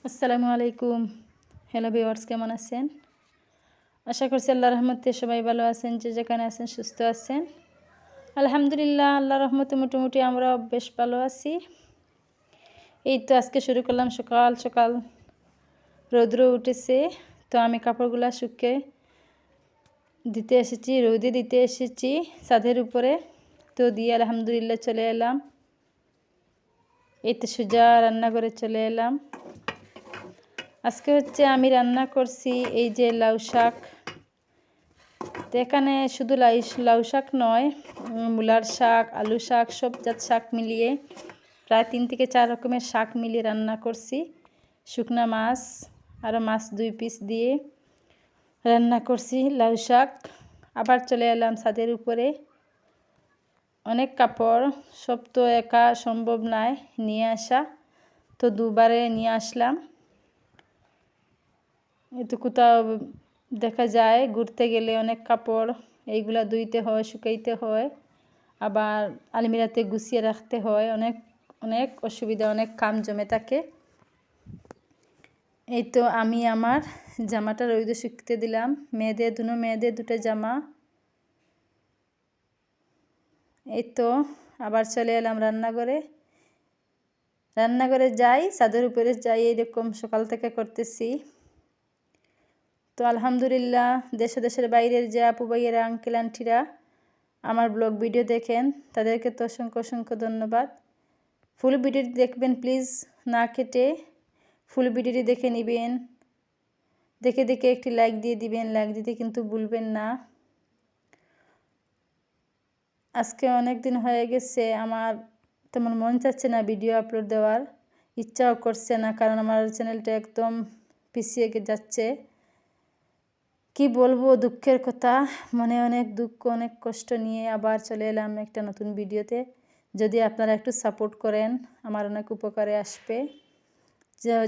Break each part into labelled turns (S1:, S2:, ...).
S1: আসসালামু আলাইকুম। Hello viewers, কেমন আছেন? আশা করছি আল্লাহর রহমতে সবাই ভালো আছেন, যে যেখানে আছেন সুস্থ আছেন। আলহামদুলিল্লাহ, আল্লাহর রহমতে মোটামুটি আমরাও বেশ ভালো আছি। এই তো আজকে শুরু করলাম সকাল সকাল, রৌদ্র উঠেছে। তো আমি কাপড়গুলা শুকিয়ে দিতে এসেছি, রৌদে দিতে এসেছি ছাদের উপরে। তো দিয়ে আলহামদুলিল্লাহ চলে এলাম। এই তো সোজা রান্নাঘরে চলে এলাম। আজকে হচ্ছে আমি রান্না করছি এই যে লাউ শাক। তো এখানে শুধু লাউ শাক নয়, মূলার শাক, আলু শাক, সব জাত শাক মিলিয়ে প্রায় 3 থেকে 4 রকমের শাক মিলিয়ে রান্না করছি। শুকনা মাছ আরও মাছ 2 পিস দিয়ে রান্না করছি লাউ শাক। আবার চলে এলাম ছাদের উপরে। অনেক কাপড়, সব তো একা সম্ভব নয় নিয়ে আসা, তো দুবারে নিয়ে আসলাম। তো কোথাও দেখা যায় ঘুরতে গেলে অনেক কাপড় এইগুলা ধুইতে হয়, শুকাইতে হয়, আবার আলমিরাতে গুছিয়ে রাখতে হয়। অনেক অনেক অসুবিধা, অনেক কাম জমে থাকে। এই তো আমি আমার জামাটা রোদে শুকতে দিলাম। মেয়েদের দুটো জামা। এই তো আবার চলে এলাম রান্নাঘরে যাই, ছাদের উপরে যাই, এরকম সকাল থেকে করতেছি। তো আলহামদুলিল্লাহ, দেশের বাইরের যে আপু ভাইয়েরা, আঙ্কেল আন্টিরা আমার ব্লগ ভিডিও দেখেন, তাদেরকে তো অসংখ্য অসংখ্য ধন্যবাদ। ফুল ভিডিওটি দেখবেন প্লিজ, না কেটে ফুল ভিডিওটি দেখে নেবেন। দেখে দেখে একটি লাইক দিয়ে দিবেন, লাইক দিতে কিন্তু ভুলবেন না। আজকে অনেক দিন হয়ে গেছে, আমার তেমন মন চাচ্ছে না ভিডিও আপলোড দেওয়ার, ইচ্ছাও করছে না, কারণ আমার চ্যানেলটা একদম পিছিয়ে যাচ্ছে। কি বলবো, দুঃখের কথা, মনে অনেক দুঃখ, অনেক কষ্ট নিয়ে আবার চলে এলাম একটা নতুন ভিডিওতে। যদি আপনারা একটু সাপোর্ট করেন, আমার অনেক উপকারে আসবে।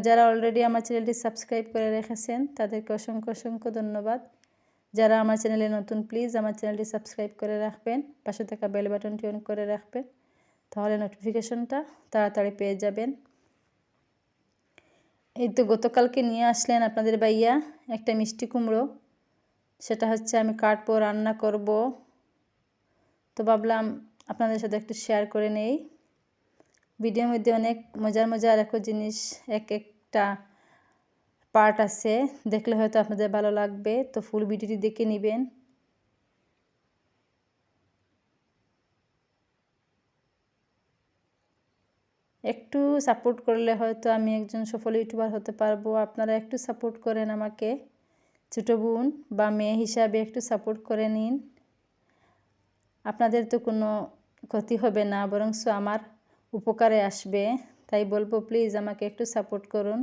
S1: যারা অলরেডি আমার চ্যানেলটি সাবস্ক্রাইব করে রেখেছেন, তাদেরকে অসংখ্য অসংখ্য ধন্যবাদ। যারা আমার চ্যানেলে নতুন, প্লিজ আমার চ্যানেলটি সাবস্ক্রাইব করে রাখবেন, পাশে থাকা বেল বাটনটি অন করে রাখবেন, তাহলে নোটিফিকেশনটা তাড়াতাড়ি পেয়ে যাবেন। এই তো গতকালকে নিয়ে আসলেন আপনাদের ভাইয়া একটা মিষ্টি কুমড়ো। সেটা হচ্ছে আমি কাটবো, রান্না করব। তো ভাবলাম আপনাদের সাথে একটু শেয়ার করে নেই। ভিডিওর মধ্যে অনেক মজার মজার জিনিস, একটা পার্ট আছে, দেখলে হয়তো আপনাদের ভালো লাগবে। তো ফুল ভিডিওটি দেখে নেবেন। একটু সাপোর্ট করলে হয়তো আমি একজন সফল ইউটিউবার হতে পারবো। আপনারা একটু সাপোর্ট করেন আমাকে, ছোটো বোন বা মেয়ে হিসাবে একটু সাপোর্ট করে নিন। আপনাদের তো কোনো ক্ষতি হবে না, বরং আমার উপকারে আসবে। তাই বলবো, প্লিজ আমাকে একটু সাপোর্ট করুন।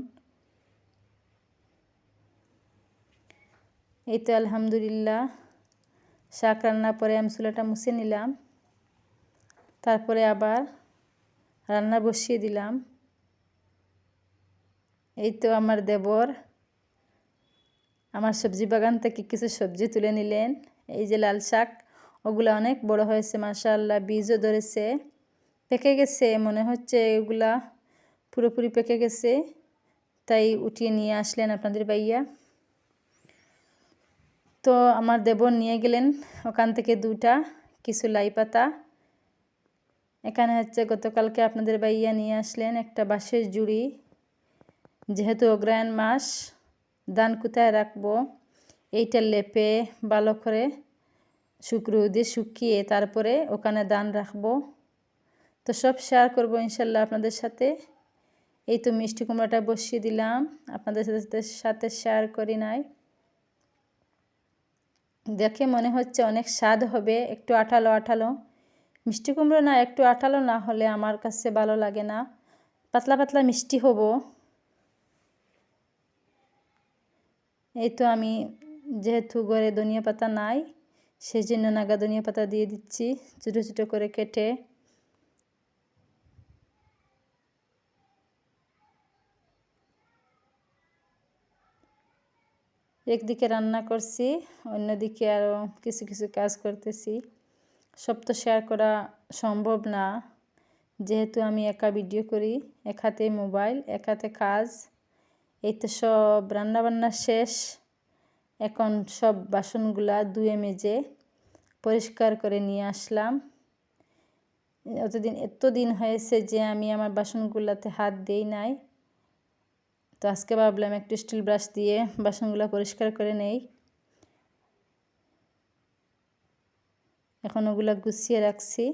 S1: এই তো আলহামদুলিল্লাহ, শাক রান্নার পরে আমি চুলাটা মুছে নিলাম। তারপরে আবার রান্না বসিয়ে দিলাম। এই তো আমার দেবর আমার সবজি বাগান থেকে কিছু সবজি তুলে নিলেন। এই যে লাল শাক, ওগুলা অনেক বড় হয়েছে মাশাআল্লাহ, বীজও ধরেছে, পেকে গেছে মনে হচ্ছে, এগুলা পুরোপুরি পেকে গেছে। তাই উঠিয়ে নিয়ে আসলেন আপনাদের ভাইয়া। তো আমার দেবর নিয়ে গেলেন ওখান থেকে কিছু লাই পাতা। এখানে হচ্ছে গতকালকে আপনাদের ভাইয়া নিয়ে আসলেন একটা বাঁশের জুড়ি। যেহেতু অগ্রহায়ণ মাস, ধান কোথায় রাখবো, এইটা লেপে ভালো করে রোদে শুকিয়ে তারপরে ওখানে ধান রাখবো। তো সব শেয়ার করবো ইনশাল্লাহ আপনাদের সাথে। এই তো মিষ্টি কুমড়াটা বসিয়ে দিলাম, আপনাদের সাথে শেয়ার করি নাই। দেখে মনে হচ্ছে অনেক স্বাদ হবে, একটু আঠালো আঠালো। মিষ্টি কুমড়ো না, একটু আঠালো না হলে আমার কাছে ভালো লাগে না, পাতলা পাতলা মিষ্টি হবো। এই তো আমি যেহেতু ঘরে ধনিয়া পাতা নাই, সেই জন্য নাগা ধনিয়া পাতা দিয়ে দিচ্ছি ছোটো ছোটো করে কেটে। একদিকে রান্না করছি, অন্যদিকে আরও কিছু কিছু কাজ করতেছি। সব তো শেয়ার করা সম্ভব না, যেহেতু আমি একা ভিডিও করি, এক হাতে মোবাইল, এক হাতে কাজ, এই তো সব রান্নাবান্না শেষ। এখন সব বাসনগুলা ধুয়ে মেজে পরিষ্কার করে নিয়ে আসলাম। এতদিন হয়েছে যে আমি আমার বাসনগুলাতে হাত দেই নাই, তো আজকে ভাবলাম একটু স্টিল ব্রাশ দিয়ে বাসনগুলো পরিষ্কার করে নেই। এখন ওগুলা গুছিয়ে রাখছি।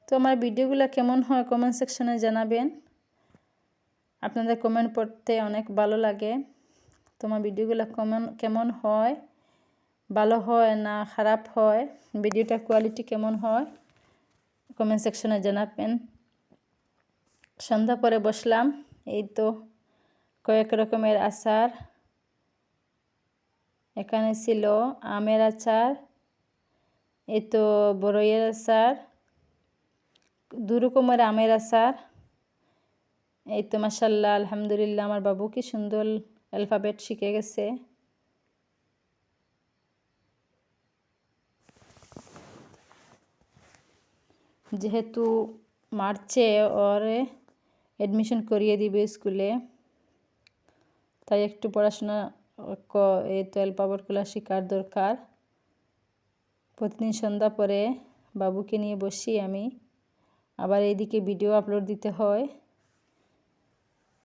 S1: তো আমার ভিডিওগুলো কেমন হয় কমেন্ট সেকশনে জানাবেন। আপনাদের কমেন্ট পড়তে অনেক ভালো লাগে। তোমার ভিডিওগুলো কেমন হয়, ভালো হয় না খারাপ হয়, ভিডিওটা কোয়ালিটি কেমন হয় কমেন্ট সেকশনে জানাবেন। সন্ধ্যা পরে বসলাম, এই তো কয়েক রকমের আচার। এখানে ছিল আমের আচার, এই তো বড়ইয়ের আচার, 2 রকমের আমের আচার। এই তো মাশাআল্লাহ আলহামদুলিল্লাহ আমার বাবু কি সুন্দর অ্যালফাবেট শিখে গেছে। যেহেতু মার্চে ওর অ্যাডমিশন করিয়ে দিবে স্কুলে, তাই একটু পড়াশোনা এই তো অ্যালফাবেটগুলো শেখার দরকার। প্রতিদিন সন্ধ্যা পরে বাবুকে নিয়ে বসি আমি, আবার এইদিকে ভিডিও আপলোড দিতে হয়।